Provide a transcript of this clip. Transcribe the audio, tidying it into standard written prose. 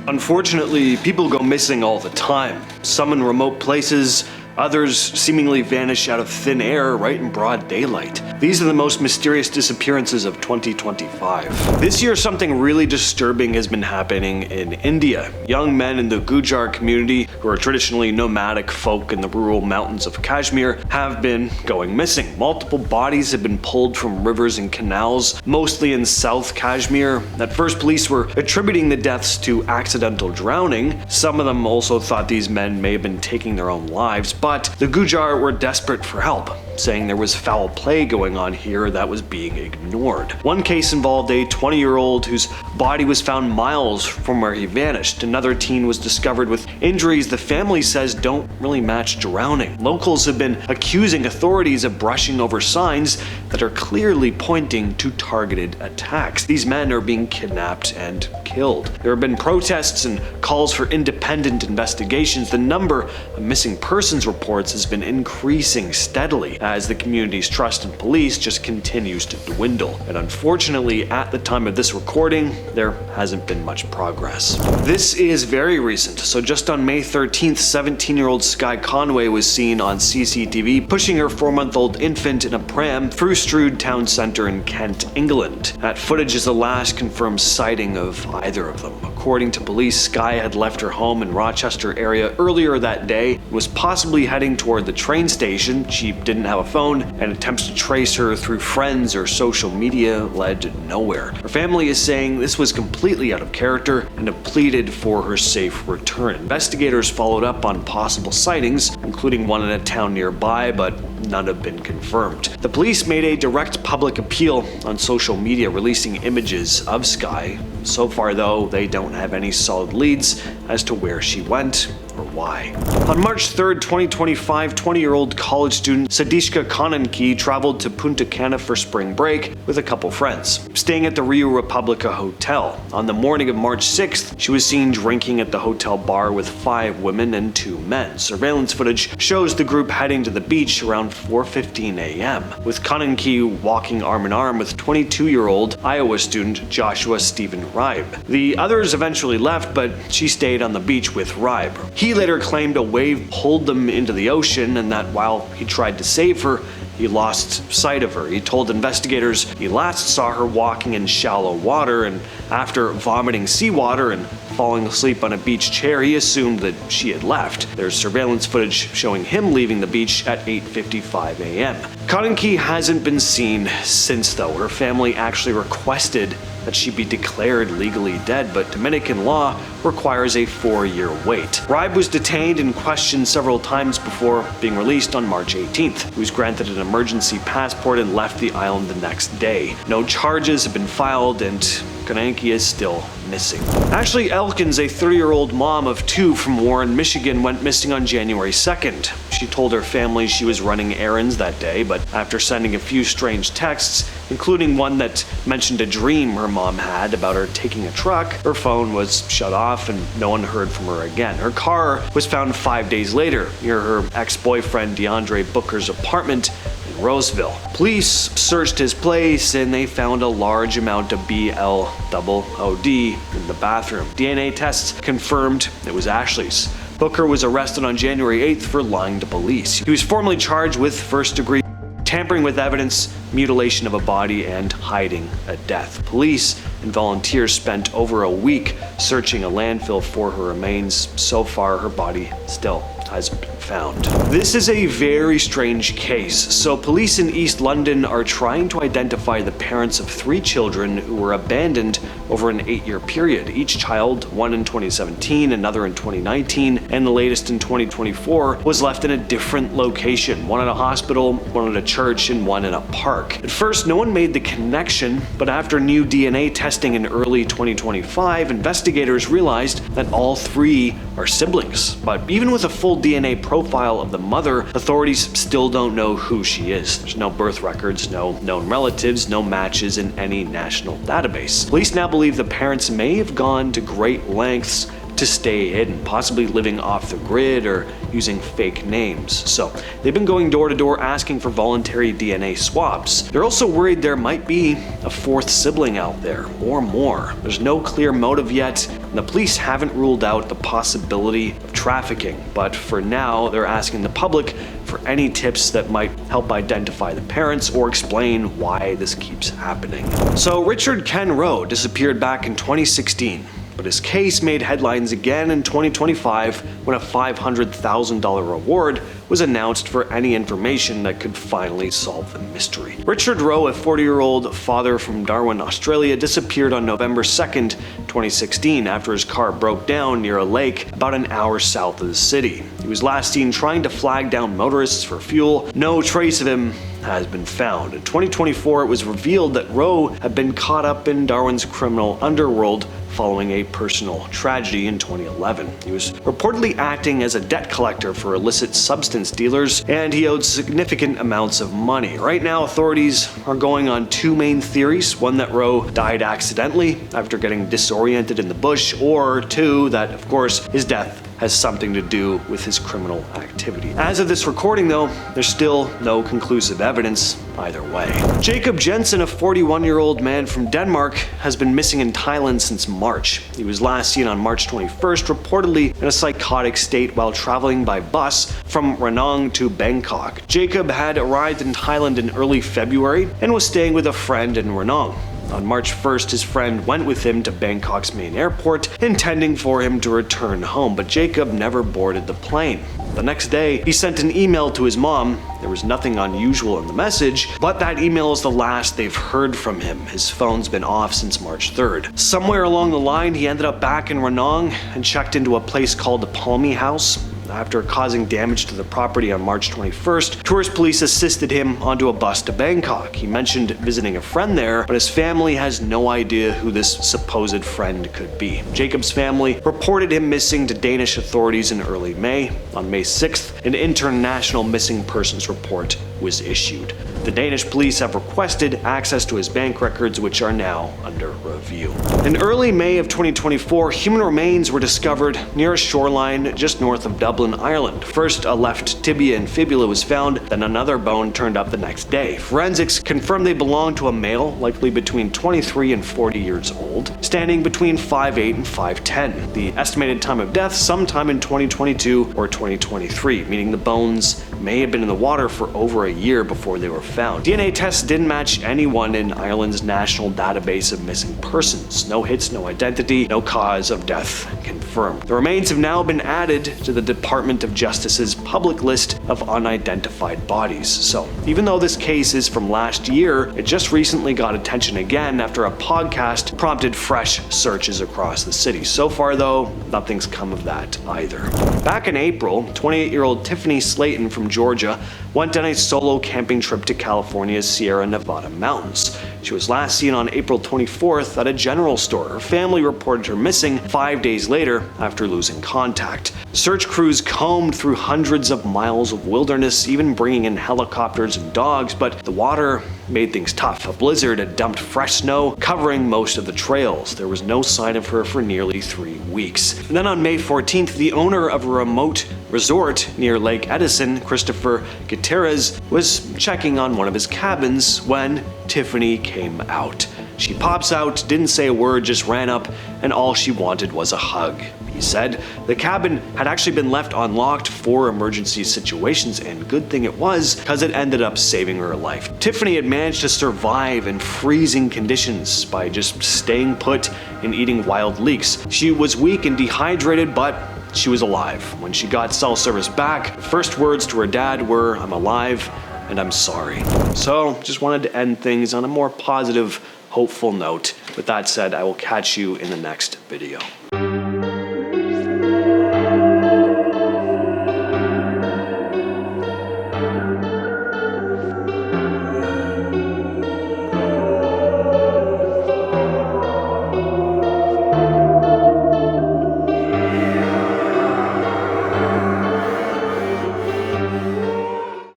Unfortunately, people go missing all the time. Some in remote places, others seemingly vanish out of thin air right in broad daylight. These are the most mysterious disappearances of 2025. This year, something really disturbing has been happening in India. Young men in the Gujar community, who are traditionally nomadic folk in the rural mountains of Kashmir, have been going missing. Multiple bodies have been pulled from rivers and canals, mostly in South Kashmir. At first, police were attributing the deaths to accidental drowning. Some of them also thought these men may have been taking their own lives. But the Gujar were desperate for help, saying there was foul play going on here that was being ignored. One case involved a 20-year-old whose body was found miles from where he vanished. Another teen was discovered with injuries the family says don't really match drowning. Locals have been accusing authorities of brushing over signs that are clearly pointing to targeted attacks. These men are being kidnapped and killed. There have been protests and calls for independent investigations. The number of missing persons reports has been increasing steadily as the community's trust in police just continues to dwindle. And unfortunately, at the time of this recording, there hasn't been much progress. This is very recent. So just on May 13th, 17-year-old Skye Conway was seen on CCTV pushing her 4-month-old infant in a pram through Strood Town Centre in Kent, England. That footage is the last confirmed sighting of either of them. According to police, Skye had left her home in Rochester area earlier that day and was possibly heading toward the train station. She didn't have a phone, and attempts to trace her through friends or social media led nowhere. Her family is saying this was completely out of character and have pleaded for her safe return. Investigators followed up on possible sightings, including one in a town nearby, but none have been confirmed. The police made a direct public appeal on social media, releasing images of Skye. So far, though, they don't have any solid leads as to where she went or why. On March 3rd, 2025, 20-year-old college student Sudiksha Konanki traveled to Punta, Cana for spring break with a couple friends, staying at the Rio Republica Hotel. On the morning of March 6th, she was seen drinking at the hotel bar with 5 women and 2 men. Surveillance footage shows the group heading to the beach around 4:15 a.m., with Konanki walking arm in arm with 22-year-old Iowa student Joshua Stephen Ribe. The others eventually left, but she stayed on the beach with Ribe. He later claimed a wave pulled them into the ocean and that while he tried to save her, he lost sight of her. He told investigators he last saw her walking in shallow water, and after vomiting seawater and falling asleep on a beach chair, he assumed that she had left. There's surveillance footage showing him leaving the beach at 8:55 a.m. Konanki hasn't been seen since, though. Her family actually requested that she be declared legally dead, but Dominican law requires a 4-year wait. Ribe was detained and questioned several times before being released on March 18th. He was granted an emergency passport and left the island the next day. No charges have been filed, and Konanki is still missing. Ashley Elkins, a 30-year-old mom of 2 from Warren, Michigan, went missing on January 2nd. She told her family she was running errands that day, but after sending a few strange texts, including one that mentioned a dream her mom had about her taking a truck, her phone was shut off and no one heard from her again. Her car was found 5 days later near her ex-boyfriend DeAndre Booker's apartment in Roseville. Police searched his place and they found a large amount of BL-OOD in the bathroom. DNA tests confirmed it was Ashley's. Booker was arrested on January 8th for lying to police. He was formally charged with first-degree tampering with evidence, mutilation of a body, and hiding a death. Police and volunteers spent over a week searching a landfill for her remains. So far, her body still hasn't been found. This is a very strange case. So police in East London are trying to identify the parents of 3 children who were abandoned over an 8-year period. Each child, one in 2017, another in 2019, and the latest in 2024, was left in a different location. One at a hospital, one at a church, and one in a park. At first, no one made the connection, but after new DNA testing in early 2025, investigators realized that all 3 are siblings. But even with a full DNA profile of the mother, authorities still don't know who she is. There's no birth records, no known relatives, no matches in any national database. Police now believe the parents may have gone to great lengths to stay hidden, possibly living off the grid or using fake names. So they've been going door to door asking for voluntary DNA swabs. They're also worried there might be a fourth sibling out there, or more. There's no clear motive yet, and the police haven't ruled out the possibility of trafficking, but for now they're asking the public for any tips that might help identify the parents or explain why this keeps happening. So Richard Ken Roe disappeared back in 2016. But his case made headlines again in 2025 when a $500,000 reward was announced for any information that could finally solve the mystery. Richard Roe, a 40-year-old father from Darwin, Australia, disappeared on November 2nd, 2016 after his car broke down near a lake about an hour south of the city. He was last seen trying to flag down motorists for fuel. No trace of him has been found. In 2024, it was revealed that Roe had been caught up in Darwin's criminal underworld following a personal tragedy in 2011. He was reportedly acting as a debt collector for illicit substance dealers, and he owed significant amounts of money. Right now, authorities are going on two main theories: one, that Roe died accidentally after getting disoriented in the bush, or two, that, of course, his death has something to do with his criminal activity. As of this recording, though, there's still no conclusive evidence either way. Jakob Jensen, a 41-year-old man from Denmark, has been missing in Thailand since March. He was last seen on March 21st, reportedly in a psychotic state while traveling by bus from Ranong to Bangkok. Jakob had arrived in Thailand in early February and was staying with a friend in Ranong. On March 1st, his friend went with him to Bangkok's main airport, intending for him to return home, but Jakob never boarded the plane. The next day, he sent an email to his mom. There was nothing unusual in the message, but that email is the last they've heard from him. His phone's been off since March 3rd. Somewhere along the line, he ended up back in Ranong and checked into a place called the Palmy House. After causing damage to the property on March 21st, tourist police assisted him onto a bus to Bangkok. He mentioned visiting a friend there, but his family has no idea who this supposed friend could be. Jacob's family reported him missing to Danish authorities in early May. On May 6th, an international missing persons report was issued. The Danish police have requested access to his bank records, which are now under review. In early May of 2024, human remains were discovered near a shoreline just north of Dublin, Ireland. First, a left tibia and fibula was found, then another bone turned up the next day. Forensics confirmed they belonged to a male, likely between 23 and 40 years old, standing between 5'8" and 5'10". The estimated time of death, sometime in 2022 or 2023, meaning the bones may have been in the water for over a year before they were found. DNA tests didn't match anyone in Ireland's national database of missing persons. No hits, no identity, no cause of death confirmed. The remains have now been added to the Department of Justice's public list of unidentified bodies. So, even though this case is from last year, it just recently got attention again after a podcast prompted fresh searches across the city. So far, though, nothing's come of that either. Back in April, 28-year-old Tiffany Slaton from Georgia went on a solo camping trip to California's Sierra Nevada mountains. She was last seen on April 24th at a general store. Her family reported her missing 5 days later after losing contact. Search crews combed through hundreds of miles of wilderness, even bringing in helicopters and dogs, but the water made things tough. A blizzard had dumped fresh snow, covering most of the trails. There was no sign of her for nearly 3 weeks. And then on May 14th, the owner of a remote resort near Lake Edison, Christopher Gutierrez, was checking on one of his cabins when Tiffany came out. She pops out, didn't say a word, just ran up, and all she wanted was a hug. He said the cabin had actually been left unlocked for emergency situations, and good thing it was, because it ended up saving her life. Tiffany had managed to survive in freezing conditions by just staying put and eating wild leeks. She was weak and dehydrated, but she was alive. When she got cell service back, the first words to her dad were, "I'm alive and I'm sorry." So, just wanted to end things on a more positive, hopeful note. With that said, I will catch you in the next video.